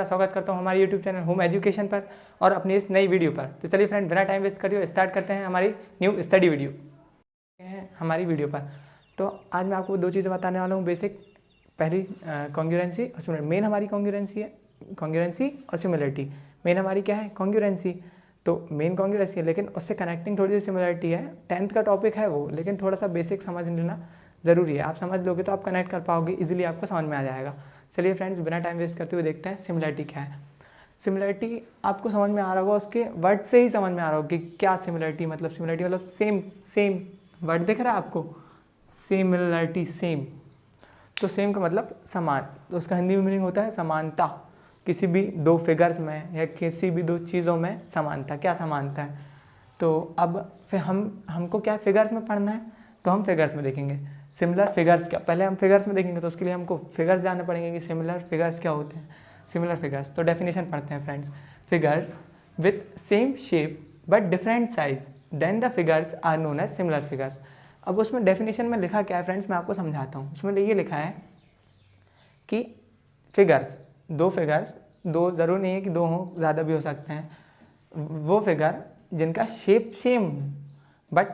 स्वागत करता हूँ हमारे यूट्यूब चैनल होम एजुकेशन पर और अपनी इस नई वीडियो पर। तो चलिए फ्रेंड, बिना टाइम वेस्ट करिए स्टार्ट करते हैं हमारी न्यू स्टडी वीडियो हमारी वीडियो पर। तो आज मैं आपको दो चीज़ें बताने वाला हूँ बेसिक। पहली कॉन्ग्रुएंसी और सिमिलरिटी। मेन हमारी कॉन्ग्रुएंसी है, कॉन्ग्रुएंसी और सिमिलरिटी। मेन हमारी क्या है? कॉन्ग्रुएंसी। तो मेन कॉन्ग्रुएंसी है, लेकिन उससे कनेक्टिंग थोड़ी सी सिमिलरिटी है। 10th का टॉपिक है वो, लेकिन थोड़ा सा बेसिक समझ लेना ज़रूरी है। आप समझ लोगे तो आप कनेक्ट कर पाओगे, इजीली आपको समझ में आ जाएगा। चलिए फ्रेंड्स, बिना टाइम वेस्ट करते हुए देखते हैं सिमिलरिटी क्या है। सिमिलरिटी आपको समझ में आ रहा होगा, उसके वर्ड से ही समझ में आ रहा होगा कि क्या सिमिलरिटी मतलब। सिमिलरिटी मतलब सेम। सेम वर्ड दिख रहा है आपको? Similarity, same. तो सेम का मतलब समान, तो उसका हिंदी में मीनिंग होता है समानता। किसी भी दो फिगर्स में या किसी भी दो चीज़ों में समानता। क्या समानता है? तो अब फिर हमको क्या फिगर्स में पढ़ना है, तो हम फिगर्स में देखेंगे सिमिलर फिगर्स क्या। पहले हम फिगर्स में देखेंगे, तो उसके लिए हमको फिगर्स जानना पड़ेंगे कि सिमिलर फिगर्स क्या होते हैं। सिमिलर फिगर्स, तो डेफिनेशन पढ़ते हैं friends. Figures with same shape but different size, then the figures are known as similar figures. अब उसमें डेफिनेशन में लिखा क्या है फ्रेंड्स, मैं आपको समझाता हूँ। उसमें ये लिखा है कि फिगर्स, दो फिगर्स, दो ज़रूर नहीं है कि दो हों, ज़्यादा भी हो सकते हैं, वो फिगर जिनका shape same but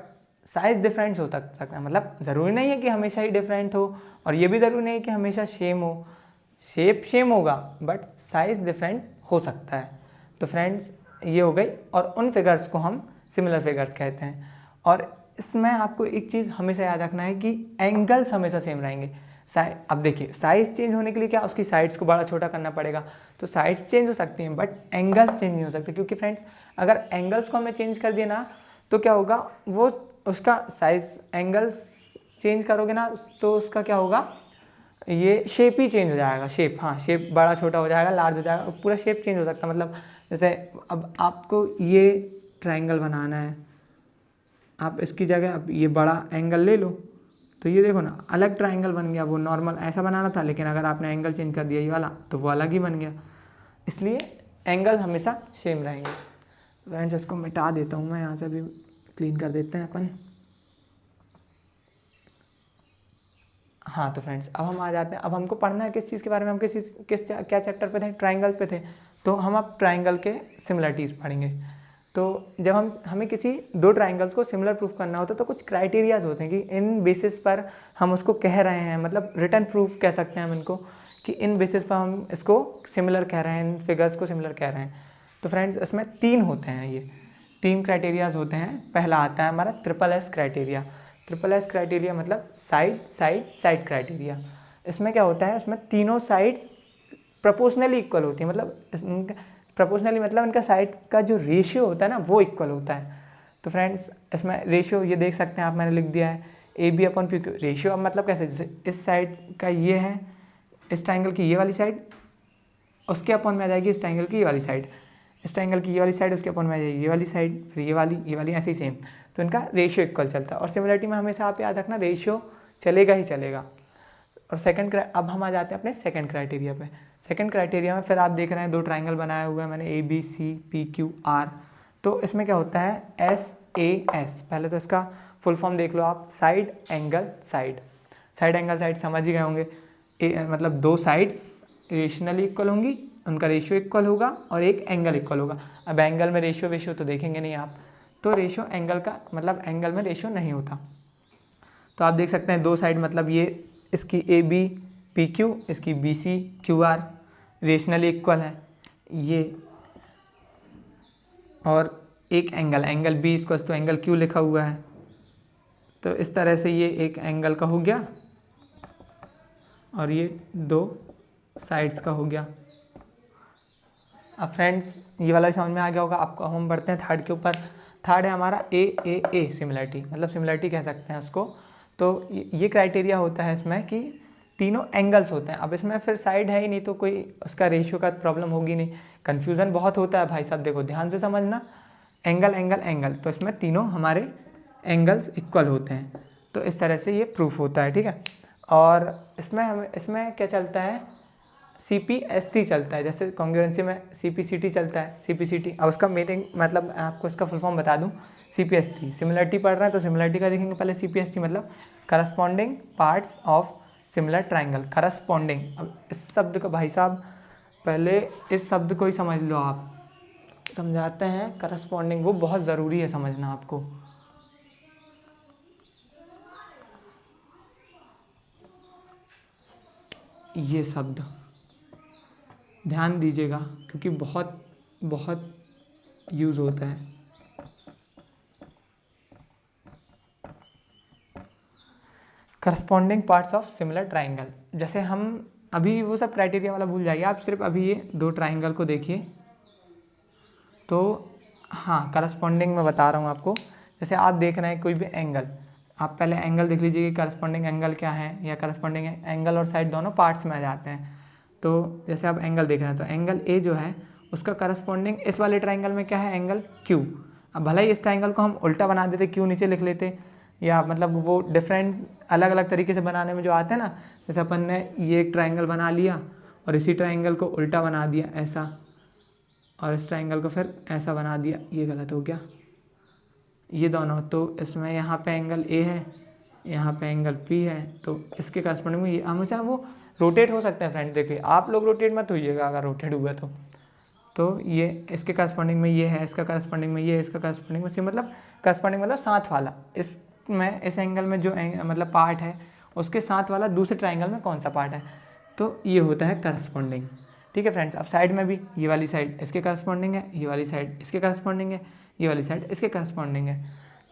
size different हो सकता है। मतलब ज़रूरी नहीं है कि हमेशा ही डिफरेंट हो, और ये भी ज़रूरी नहीं है कि हमेशा सेम हो। शेप सेम होगा बट साइज़ डिफरेंट हो सकता है। तो फ्रेंड्स ये हो गई, और उन फिगर्स को हम सिमिलर फिगर्स कहते हैं। और इसमें आपको एक चीज़ हमेशा याद रखना है कि एंगल्स हमेशा सेम रहेंगे। अब देखिए, साइज़ चेंज होने के लिए क्या, उसकी साइड्स को बड़ा छोटा करना पड़ेगा। तो साइड्स चेंज हो सकती हैं बट एंगल्स चेंज नहीं हो सकते, क्योंकि फ्रेंड्स अगर एंगल्स को हमें चेंज कर दिया ना, तो क्या होगा, वो उसका साइज़, एंगल्स चेंज करोगे ना तो उसका क्या होगा, ये शेप ही चेंज हो जाएगा। शेप, हाँ, शेप बड़ा छोटा हो जाएगा, लार्ज हो जाएगा, पूरा शेप चेंज हो सकता है। मतलब जैसे अब आपको ये ट्रायंगल बनाना है, आप इसकी जगह अब ये बड़ा एंगल ले लो, तो ये देखो ना, अलग ट्रायंगल बन गया। वो नॉर्मल ऐसा बनाना था, लेकिन अगर आपने एंगल चेंज कर दिया ये वाला, तो वो अलग ही बन गया। इसलिए एंगल हमेशा सेम रहेंगे। फ्रेंड्स इसको मिटा देता हूँ मैं, यहाँ से भी क्लीन कर देते हैं अपन। हाँ, तो फ्रेंड्स अब हम आ जाते हैं, अब हमको पढ़ना है किस चीज़ के बारे में। हम क्या चैप्टर पे थे? ट्रायंगल पे थे। तो हम अब ट्रायंगल के सिमिलरिटीज़ पढ़ेंगे। तो जब हमें किसी दो ट्रायंगल्स को सिमिलर प्रूफ करना होता है, तो कुछ क्राइटेरियाज होते हैं कि इन बेसिस पर हम उसको कह रहे हैं, मतलब रिटर्न प्रूफ कह सकते हैं हम इनको, कि इन बेसिस पर हम इसको सिमिलर कह रहे हैं, इन फिगर्स को सिमिलर कह रहे हैं। तो फ्रेंड्स इसमें 3 होते हैं, ये 3 क्राइटेरियाज होते हैं। पहला आता है हमारा SSS क्राइटेरिया। SSS क्राइटेरिया मतलब साइड साइड साइड क्राइटेरिया। इसमें क्या होता है, इसमें तीनों साइड्स प्रोपोर्शनली इक्वल होती है। मतलब प्रोपोर्शनली मतलब इनका साइड का जो रेशियो होता है ना, वो इक्वल होता है। तो फ्रेंड्स इसमें रेशियो ये देख सकते हैं आप, मैंने लिख दिया है AB/PQ रेशियो। अब मतलब कैसे, जैसे इस साइड का ये है, इस ट्रायंगल की ये वाली साइड, उसके अपॉन में आ जाएगी इस ट्रायंगल की ये वाली साइड, इस ट्रायंगल की ये वाली साइड, उसके अपॉन में आ जाएगी ये वाली साइड, फिर ये वाली, ऐसे ही सेम। तो इनका रेशियो इक्वल चलता है। और सिमिलरिटी में हमेशा आप याद रखना, रेशियो चलेगा ही चलेगा। और अब हम आ जाते हैं अपने सेकंड क्राइटेरिया पे। सेकंड क्राइटेरिया में फिर आप देख रहे हैं 2 ट्रायंगल बनाया हुआ है मैंने, ABCPQR। तो इसमें क्या होता है, SAS। पहले तो इसका फुल फॉर्म देख लो आप, side angle side. Side angle side समझ ही गए होंगे। मतलब दो साइड्स रेशनली इक्वल होंगी, उनका रेशियो इक्वल होगा, और एक एंगल इक्वल होगा। अब एंगल में रेशियो तो देखेंगे नहीं आप, तो रेशियो एंगल का मतलब एंगल में रेशियो नहीं होता। तो आप देख सकते हैं दो साइड, मतलब ये इसकी ABPQ, इसकी BCQR रेशनली इक्वल है ये। और एक एंगल B इसको तो एंगल Q लिखा हुआ है। तो इस तरह से ये एक एंगल का हो गया, और ये 2 साइड्स का हो गया। अब फ्रेंड्स ये वाला समझ में आ गया होगा आपको। हम बढ़ते हैं थर्ड के ऊपर। थर्ड है हमारा AAA सिमिलरिटी, मतलब सिमिलरिटी कह सकते हैं उसको। तो ये क्राइटेरिया होता है इसमें कि तीनों एंगल्स होते हैं। अब इसमें फिर साइड है ही नहीं, तो कोई उसका रेशियो का प्रॉब्लम होगी नहीं। कन्फ्यूज़न बहुत होता है भाई साहब, देखो ध्यान से समझना, एंगल एंगल एंगल, तो इसमें तीनों हमारे एंगल्स इक्वल होते हैं। तो इस तरह से ये प्रूफ होता है, ठीक है। और इसमें क्या चलता है, CPST चलता है। जैसे कॉन्ग्रुएंसी में CPCT चलता है, CPCT। अब उसका मीनिंग मतलब आपको इसका फुल फॉर्म बता दूं, CPST सिमिलरिटी पढ़ रहे हैं तो सिमिलरिटी का देखेंगे पहले। CPST मतलब corresponding parts of similar triangle, corresponding. अब इस शब्द का भाई साहब पहले इस शब्द को ही समझ लो आप, समझाते हैं करस्पॉन्डिंग, वो बहुत ज़रूरी है समझना आपको। ये शब्द ध्यान दीजिएगा क्योंकि बहुत बहुत यूज़ होता है। Corresponding parts of similar triangle, जैसे हम अभी वो सब क्राइटेरिया वाला भूल जाइए, आप सिर्फ अभी ये दो ट्राइंगल को देखिए तो हाँ करस्पॉन्डिंग मैं बता रहा हूँ आपको। जैसे आप देख रहे हैं कोई भी एंगल, आप पहले एंगल देख लीजिए कि करस्पॉन्डिंग एंगल क्या है, या करस्पॉन्डिंग एंगल और साइड दोनों पार्ट्स में आ जाते हैं। तो जैसे आप एंगल देख रहे हैं तो एंगल ए जो है उसका करस्पॉन्डिंग इस वाले ट्राइंगल में क्या है, एंगल क्यू। अब भले ही इस ट्राइंगल को हम उल्टा बना देते, क्यू नीचे लिख लेते, या मतलब वो डिफरेंट अलग अलग तरीके से बनाने में जो आते हैं ना, जैसे अपन ने ये एक ट्राइंगल बना लिया और इसी ट्राइंगल को उल्टा बना दिया ऐसा, और इस ट्राइंगल को फिर ऐसा बना दिया, ये गलत हो गया ये दोनों। तो इसमें यहाँ पे एंगल ए है, यहाँ पे एंगल पी है, तो इसके करस्पॉन्डिंग में ये हमेशा वो रोटेट हो सकते हैं फ्रेंड। देखिए आप लोग रोटेट मत होइएगा अगर रोटेट हुआ तो ये इसके करस्पॉन्डिंग में ये है, इसका करस्पॉन्डिंग में ये, इसका करस्पॉन्डिंग में से, मतलब करस्पॉन्डिंग मतलब साथ वाला, इसमें इस एंगल में जो मतलब पार्ट है उसके साथ वाला दूसरे ट्राइंगल में कौन सा पार्ट है, तो ये होता है करस्पॉन्डिंग। ठीक है फ्रेंड्स। अब साइड में भी ये वाली साइड इसके करस्पॉन्डिंग है, ये वाली साइड इसके करस्पॉन्डिंग है, ये वाली साइड इसके करस्पॉन्डिंग है।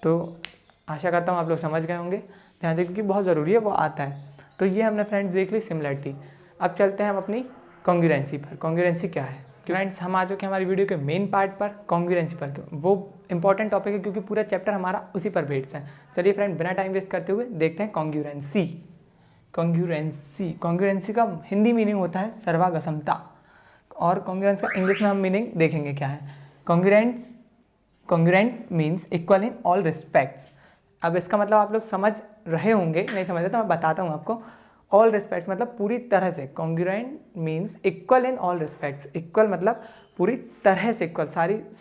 तो आशा करता हूँ आप लोग समझ गए होंगे ध्यान से, क्योंकि बहुत ज़रूरी है, वो आता है। तो ये हमने फ्रेंड्स देख ली सिमिलरिटी। अब चलते हैं हम अपनी कॉन्ग्रुएंसी पर। कॉन्ग्रुएंसी क्या है फ्रेंड्स, हम आ चुके हैं हमारी वीडियो के मेन पार्ट पर, कॉन्ग्रुएंसी पर। वो इंपॉर्टेंट टॉपिक है क्योंकि पूरा चैप्टर हमारा उसी पर बेस्ड है। चलिए फ्रेंड बिना टाइम वेस्ट करते हुए देखते हैं कॉन्ग्रुएंसी। कॉन्ग्रुएंसी का हिंदी मीनिंग होता है सर्वागसमता, और कॉन्ग्रुएंस का इंग्लिश में हम मीनिंग देखेंगे क्या है। Congruent means equal in all respects. अब इसका मतलब आप लोग समझ रहे होंगे, नहीं समझ रहे तो मैं बताता हूँ आपको। ऑल रिस्पेक्ट्स मतलब पूरी तरह से, congruent means equal in all respects. Equal मतलब पूरी तरह से इक्वल,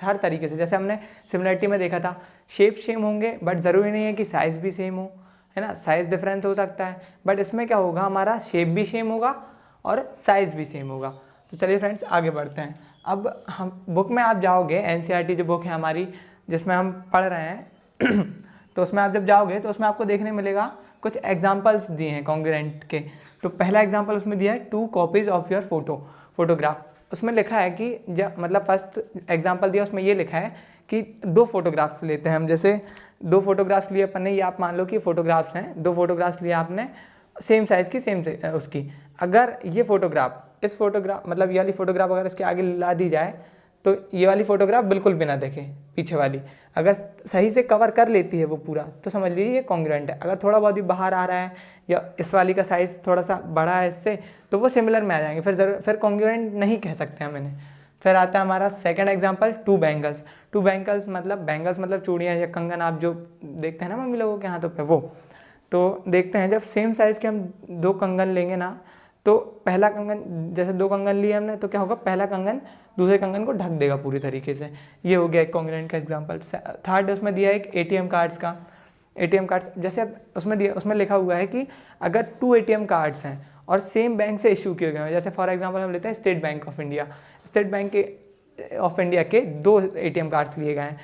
हर तरीके से। जैसे हमने सिमिलरिटी में देखा था, शेप सेम होंगे बट ज़रूरी नहीं है कि साइज़ भी सेम हो, है ना, साइज़ डिफरेंस हो सकता है, बट इसमें क्या होगा, हमारा शेप भी सेम होगा और साइज़ भी सेम होगा। तो चलिए फ्रेंड्स आगे बढ़ते हैं। अब हम बुक में आप जाओगे, एनसीईआरटी जो बुक है हमारी जिसमें हम पढ़ रहे हैं तो उसमें आप जब जाओगे तो उसमें आपको देखने मिलेगा कुछ एग्जाम्पल्स दिए हैं कॉन्ग्रुएंट के। तो पहला एग्जाम्पल उसमें दिया है 2 कॉपीज़ ऑफ योर फोटोग्राफ। उसमें लिखा है कि जब मतलब फर्स्ट एग्जाम्पल दिया उसमें ये लिखा है कि 2 फोटोग्राफ्स लेते हैं हम। जैसे 2 फोटोग्राफ्स लिए अपन ने, ये आप मान लो कि फोटोग्राफ्स हैं, 2 फोटोग्राफ्स लिए आपने सेम साइज़ की, सेम उसकी। अगर ये फोटोग्राफ इस फोटोग्राफ मतलब ये वाली फ़ोटोग्राफ अगर इसके आगे ला दी जाए तो ये वाली फ़ोटोग्राफ बिल्कुल भी ना देखे, पीछे वाली अगर सही से कवर कर लेती है वो पूरा, तो समझ लीजिए ये कॉन्ग्रुएंट है। अगर थोड़ा बहुत भी बाहर आ रहा है या इस वाली का साइज़ थोड़ा सा बड़ा है इससे, तो वो सिमिलर में आ जाएंगे, फिर कॉन्ग्रुएंट नहीं कह सकते हम इन्हें। फिर आता है हमारा सेकंड एग्जांपल 2 बैंगल्स। 2 बैंगल्स मतलब चूड़ियाँ या कंगन, आप जो देखते हैं ना मम्मी लोगों के हाथों पे, वो तो देखते हैं जब सेम साइज़ के हम 2 कंगन लेंगे ना, तो पहला कंगन, जैसे 2 कंगन लिए हमने, तो क्या होगा, पहला कंगन दूसरे कंगन को ढक देगा पूरी तरीके से। ये हो गया एक कॉन्ग्रुएंट का एग्जांपल। थर्ड उसमें दिया है एक एटीएम कार्ड्स का। एटीएम कार्ड्स जैसे अब उसमें लिखा हुआ है कि अगर 2 एटीएम कार्ड्स हैं और सेम बैंक से इशू किए गए हैं, जैसे फॉर एग्जांपल हम लेते हैं स्टेट बैंक ऑफ इंडिया के 2 एटीएम कार्ड्स लिए गए हैं,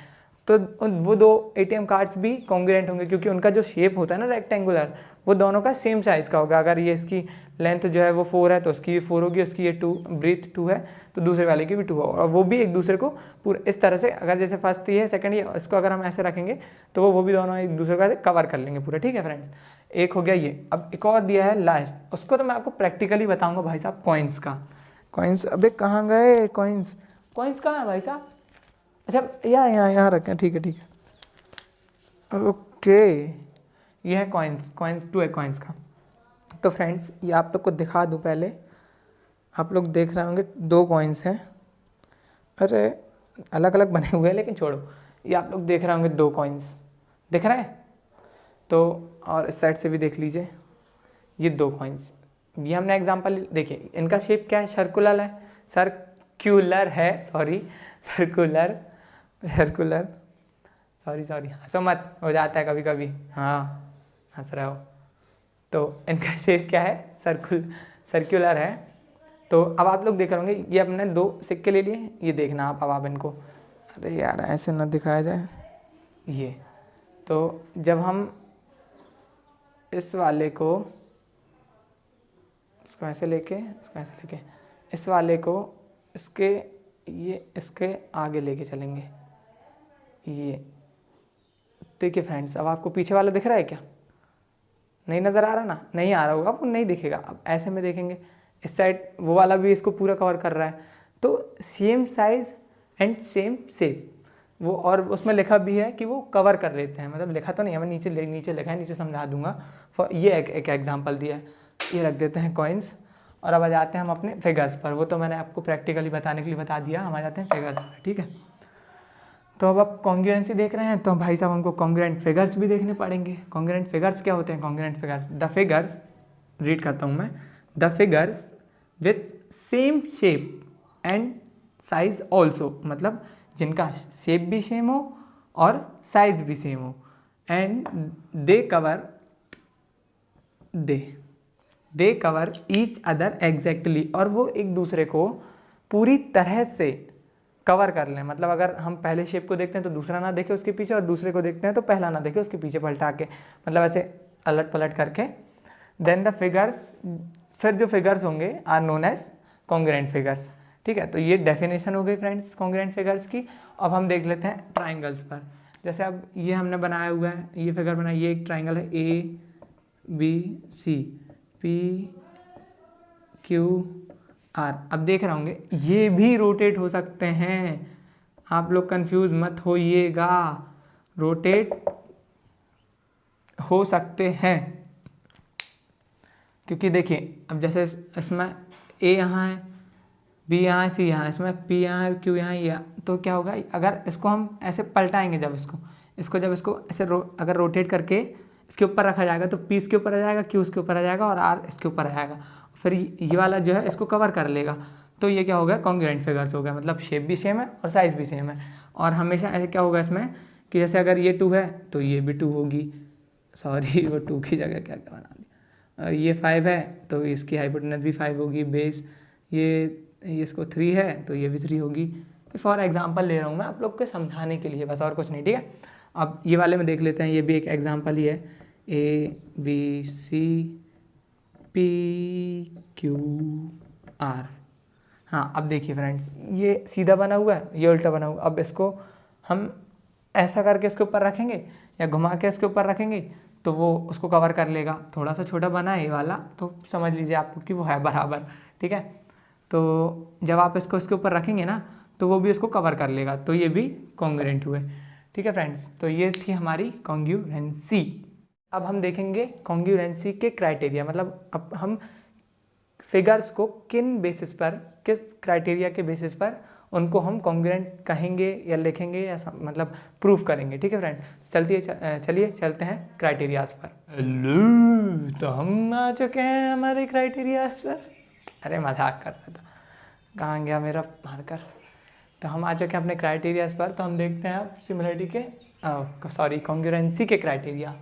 तो वो 2 एटीएम कार्ड्स भी कॉन्ग्रुएंट होंगे क्योंकि उनका जो शेप होता है ना रेक्टेंगुलर, वो दोनों का सेम साइज़ का होगा। अगर ये इसकी लेंथ जो है वो 4 है तो उसकी भी 4 होगी, उसकी ये 2 ब्रीथ 2 है तो दूसरे वाले की भी 2 होगा, और वो भी एक दूसरे को पूरा इस तरह से, अगर जैसे फर्स्ट ये है सेकंड ये, इसको अगर हम ऐसे रखेंगे तो वो भी दोनों एक दूसरे को कवर कर लेंगे पूरा। ठीक है फ्रेंड्स, एक हो गया ये। अब एक और दिया है लास्ट, उसको तो मैं आपको प्रैक्टिकली बताऊँगा भाई साहब, कॉइन्स का। कॉइन्स, अबे कहाँ गए कॉइन्स कहाँ है भाई साहब? अच्छा यहाँ रखें, ठीक है ओके। ये है कॉइन्स 2 है कॉइन्स का। तो फ्रेंड्स ये आप लोग को दिखा दूँ, पहले आप लोग देख रहे होंगे 2 कॉइन्स हैं, अरे अलग अलग बने हुए हैं लेकिन छोड़ो, ये आप लोग देख रहे होंगे 2 कॉइन्स दिख रहे हैं, तो और इस साइड से भी देख लीजिए ये 2 कॉइन्स। ये हमने एग्जांपल देखिए, इनका शेप क्या है, सर्कुलर है, सॉरी हंसो मत, हो जाता है कभी कभी, हाँ हंस रहे हो। तो इनका शेप क्या है, सर्कुलर है, तो अब आप लोग देख रहे होंगे, ये अपने 2 सिक्के ले लिए, ये देखना अब आप इनको, अरे यार ऐसे ना दिखाया जाए, ये तो जब हम इस वाले को, इसको ऐसे लेके, इसको ऐसे लेके, इस वाले को इसके, ये इसके आगे लेके चलेंगे, ये देखिए फ्रेंड्स, अब आपको पीछे वाला दिख रहा है क्या? नहीं नज़र आ रहा ना? नहीं आ रहा होगा, वो नहीं दिखेगा। अब ऐसे में देखेंगे, इस साइड वो वाला भी इसको पूरा कवर कर रहा है, तो same size and same shape वो, और उसमें लिखा भी है कि वो कवर कर लेते हैं, मतलब लिखा तो नहीं है, मैं नीचे लिखा है, नीचे समझा दूंगा। ये एक एग्जांपल दिया है, ये रख देते हैं कॉइन्स। और अब आ जाते हैं हम अपने फिगर्स पर, वो तो मैंने आपको प्रैक्टिकली बताने के लिए बता दिया, हम आ जाते हैं फिगर्स पर, ठीक है। तो अब आप कॉन्ग्रुएंसी देख रहे हैं, तो भाई साहब हमको कॉन्ग्रुएंट फिगर्स भी देखने पड़ेंगे। कॉन्ग्रुएंट फिगर्स क्या होते हैं? Congruent figures, the figures, read करता हूँ मैं, the figures with same shape and size also, मतलब जिनका शेप भी सेम हो और साइज भी सेम हो, and they cover each other exactly, और वो एक दूसरे को पूरी तरह से कवर कर लें। मतलब अगर हम पहले शेप को देखते हैं तो दूसरा ना देखे उसके पीछे, और दूसरे को देखते हैं तो पहला ना देखे उसके पीछे पलटा के, मतलब ऐसे अलट पलट करके। देन द फिगर्स, फिर जो फिगर्स होंगे are known as congruent figures, ठीक है। तो ये डेफिनेशन हो गई फ्रेंड्स कॉन्ग्रुएंट फिगर्स की। अब हम देख लेते हैं ट्राइंगल्स पर। जैसे अब ये हमने बनाया हुआ है, ये फिगर बनाया, ये एक ट्राइंगल है ABC, PQR। अब देख रहे होंगे ये भी रोटेट हो सकते हैं, आप लोग कंफ्यूज मत होइएगा, रोटेट हो सकते हैं। क्योंकि देखिए अब जैसे इसमें A यहाँ है, B यहाँ है, C यहाँ है, इसमें P यहाँ है, Q यहाँ है, ये, तो क्या होगा अगर इसको हम ऐसे पलटाएंगे, जब इसको ऐसे अगर रोटेट करके इसके ऊपर रखा जाएगा तो P इसके ऊपर आ जाएगा, Q इसके ऊपर आ जाएगा और R इसके ऊपर आ जाएगा, फिर ये वाला जो है इसको कवर कर लेगा। तो ये क्या हो गया? कॉन्ग्रुएंट फिगर्स हो गया, मतलब शेप भी सेम है और साइज़ भी सेम है। और हमेशा ऐसे क्या होगा इसमें कि जैसे अगर ये 2 है तो ये भी 2 होगी, सॉरी वो 2 की जगह क्या क्या बना दिया, और ये 5 है तो इसकी हाइपोटेनस भी 5 होगी, बेस ये इसको 3 है तो ये भी 3 होगी। फॉर एग्जांपल ले रहा हूँ मैं आप लोग को समझाने के लिए बस, और कुछ नहीं, ठीक है। अब ये वाले में देख लेते हैं, ये भी एक एग्जांपल ही है, ABCPQR। हाँ अब देखिए फ्रेंड्स, ये सीधा बना हुआ है, ये उल्टा बना हुआ। अब इसको हम ऐसा करके इसके ऊपर रखेंगे या घुमा के इसके ऊपर रखेंगे तो वो उसको कवर कर लेगा। थोड़ा सा छोटा बना है ये वाला, तो समझ लीजिए आपको कि वो है बराबर, ठीक है। तो जब आप इसको इसके ऊपर रखेंगे ना तो वो भी इसको कवर कर लेगा, तो ये भी कॉन्ग्रुएंट हुए, ठीक है फ्रेंड्स। तो ये थी हमारी कॉन्ग्रुएंसी। अब हम देखेंगे कॉन्ग्रुएंसी के क्राइटेरिया, मतलब अब हम फिगर्स को किन बेसिस पर, किस क्राइटेरिया के बेसिस पर उनको हम कॉन्ग्रुएंट कहेंगे या लिखेंगे या मतलब प्रूफ करेंगे, ठीक है फ्रेंड। चलिए चलते हैं क्राइटेरियाज पर। हेलो, तो हम आ चुके हैं हमारे क्राइटेरियाज पर। अरे मजाक कर रहा था, कहाँ गया मेरा मार्कर। तो हम आ चुके हैं अपने क्राइटेरियाज पर। तो हम देखते हैं अब सिमिलरिटी के कॉन्ग्रुएंसी के criteria,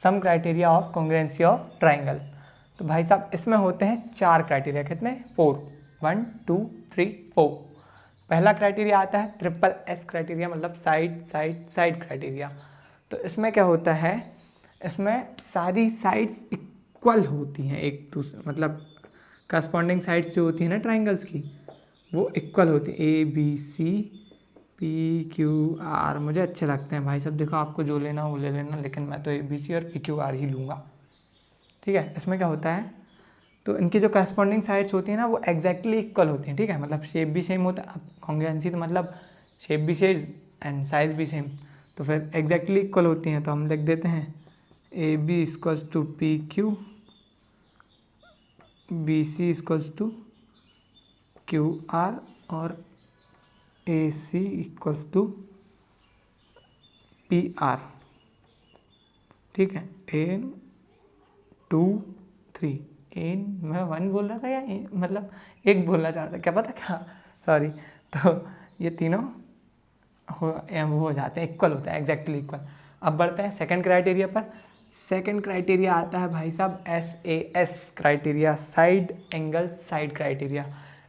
some criteria of congruency of triangle. तो भाई साहब इसमें होते हैं 4 क्राइटेरिया, कितने? 4, 1 2 3 4। पहला क्राइटेरिया आता है SSS क्राइटेरिया, मतलब साइड क्राइटेरिया। तो इसमें क्या होता है, इसमें सारी साइड्स इक्वल होती हैं एक दूसरे, मतलब करस्पॉन्डिंग साइड्स जो होती हैं ना ट्राइंगल्स की, वो इक्वल होती है। ABCPQR मुझे अच्छे लगते हैं भाई साहब, देखो आपको जो लेना वो ले लेना, लेकिन मैं तो ABC और PQR ही लूँगा, ठीक है। इसमें क्या होता है, तो इनकी जो करस्पॉन्डिंग साइड्स होती हैं ना वो एग्जैक्टली इक्वल होती हैं, ठीक है। मतलब शेप भी सेम होता है, कॉन्ग्रुएंसी तो मतलब शेप भी सेम एंड साइज भी सेम, तो फिर एग्जैक्टली इक्वल होती हैं। तो हम लिख देते हैं AB equals to PQ, BC equals to QR और AC इक्वल्स टू PR, ठीक है। 1 2 3, मैं 1 बोल रहा था या मतलब 1 बोलना चाह रहा था, क्या पता क्या, सॉरी। तो ये तीनों हो जाते हैं, इक्वल होता है, एग्जैक्टली इक्वल। अब बढ़ते हैं सेकंड क्राइटेरिया पर। सेकंड क्राइटेरिया आता है भाई साहब SAS criteria, side angle side criteria.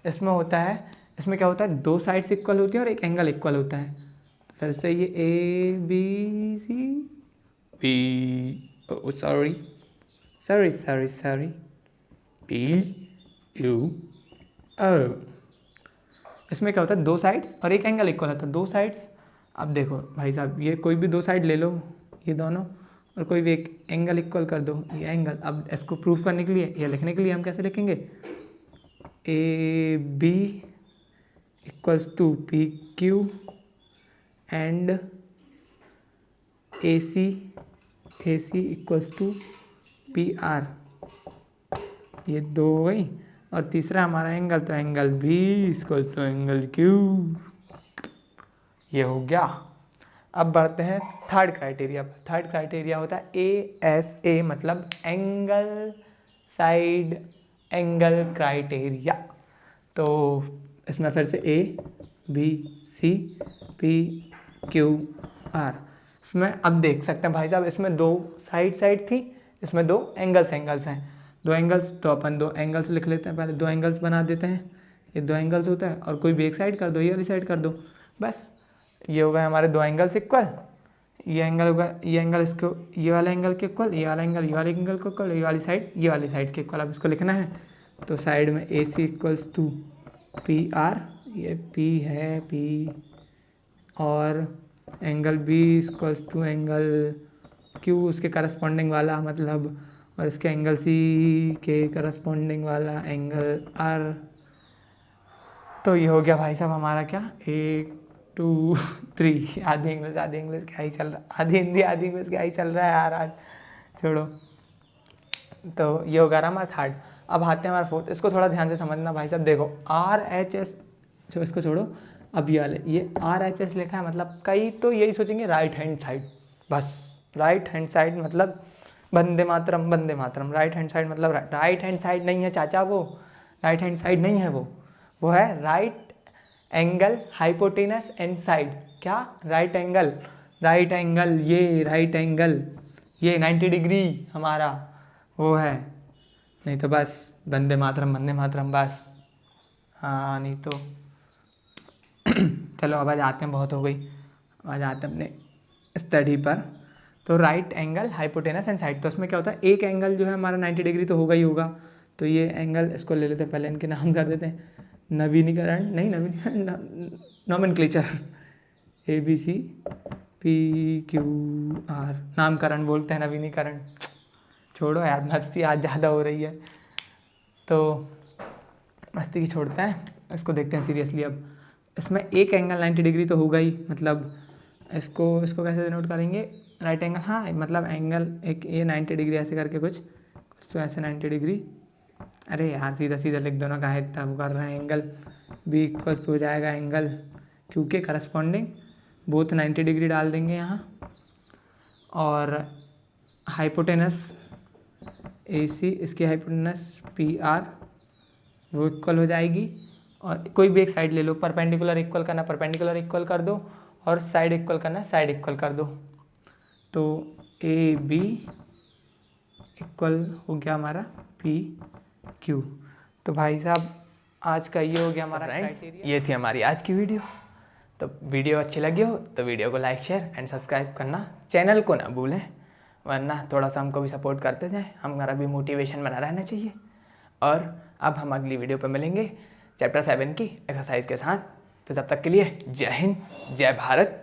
इसमें होता है, इसमें क्या होता है, दो साइड्स इक्वल होती है और एक एंगल इक्वल होता है। फिर से ये ABCB, सॉरी PUO। इसमें क्या होता है, दो साइड्स और एक एंगल इक्वल होता है। दो साइड्स, अब देखो भाई साहब, ये कोई भी दो साइड ले लो, ये दोनों, और कोई भी एक एंगल इक्वल कर दो, ये एंगल। अब इसको प्रूफ करने के लिए या लिखने के लिए हम कैसे लिखेंगे, AB equals to PQ and AC equals to PR। ये दो हो गई, और तीसरा हमारा एंगल, तो angle B equals to angle Q। ये हो गया। अब बढ़ते हैं थर्ड क्राइटेरिया पर। थर्ड क्राइटेरिया होता है ASA, मतलब एंगल साइड एंगल क्राइटेरिया। तो इसमें फिर से ABCPQR। इसमें अब देख सकते हैं भाई साहब, इसमें दो साइड थी, इसमें दो एंगल्स हैं। दो एंगल्स, तो अपन दो एंगल्स लिख लेते हैं। पहले दो एंगल्स बना देते हैं। ये दो एंगल्स होता है, और कोई भी एक साइड कर दो, ये वाली साइड कर दो, बस। ये हो गए हमारे दो एंगल्स इक्वल। ये एंगल होगा, ये एंगल इसको, ये वाला एंगल के इक्वल, ये वाला एंगल ये वाले एंगल को इक्वल, ये वाली साइड के इक्वल। अब इसको लिखना है, तो साइड में AC इक्वल्स टू PR, ये P है P, और angle B equals to angle Q, उसके करस्पॉन्डिंग वाला मतलब, और इसके एंगल C के करस्पॉन्डिंग वाला एंगल R। तो ये हो गया भाई साहब हमारा क्या, 1 2 3। आधी इंग्लिश क्या ही चल रहा है, आधी हिंदी आधी इंग्लिश क्या ही चल रहा है यार आज, छोड़ो। तो ये हो गया हमारा थर्ड। अब आते हैं हमारा फोर्थ। इसको थोड़ा ध्यान से समझना भाई साहब। देखो RHS, जो इसको छोड़ो, अब ये वाले, ये RHS लिखा है, मतलब कई तो यही सोचेंगे राइट हैंड साइड, बस राइट हैंड साइड मतलब Vande Mataram. Right hand side मतलब राइट हैंड साइड नहीं है चाचा, वो राइट हैंड साइड नहीं है, वो है right angle hypotenuse and side. क्या, राइट एंगल, ये राइट एंगल, ये 90 डिग्री हमारा वो है। नहीं तो बस वंदे मातरम बस। हाँ, नहीं तो चलो अब आज आते हैं, बहुत हो गई। आज आते हैं अपने स्टडी पर। तो right angle hypotenuse and side, तो इसमें क्या होता है, एक एंगल जो है हमारा 90 डिग्री तो होगा ही होगा। तो ये एंगल, इसको ले लेते हैं, पहले इनके नाम कर देते हैं, नॉमेनक्लेचर, ABCPQR, नामकरण बोलते हैं, नवीनीकरण। छोड़ो यार, मस्ती आज ज़्यादा हो रही है, तो मस्ती की छोड़ते हैं, इसको देखते हैं सीरियसली। अब इसमें एक एंगल 90 डिग्री तो होगा ही, मतलब इसको कैसे डिनोट करेंगे, राइट एंगल, हाँ मतलब एंगल एक ये 90 डिग्री ऐसे करके कुछ तो ऐसे 90 डिग्री। अरे यार सीधा लिख दो ना, काहे इतना वो कर रहे हैं। एंगल B इक्वल्स हो जाएगा एंगल Q के करस्पॉन्डिंग, बोथ 90 डिग्री डाल देंगे यहाँ, और हाइपोटेनस AC, इसकी हाइपोटेनस PR वो इक्वल हो जाएगी। और कोई भी एक साइड ले लो, परपेंडिकुलर इक्वल करना परपेंडिकुलर इक्वल कर दो, और साइड इक्वल करना साइड इक्वल कर दो। तो AB इक्वल हो गया हमारा PQ। तो भाई साहब आज का ये हो गया हमारा क्राइटेरिया। ये थी हमारी आज की वीडियो। तो वीडियो अच्छी लगी हो तो वीडियो को लाइक शेयर एंड सब्सक्राइब करना, चैनल को ना भूलें, वरना थोड़ा सा हमको भी सपोर्ट करते जाएं, हमारा भी मोटिवेशन बना रहना चाहिए। और अब हम अगली वीडियो पर मिलेंगे चैप्टर 7 की एक्सरसाइज के साथ। तो तब तक के लिए जय हिंद, जय भारत।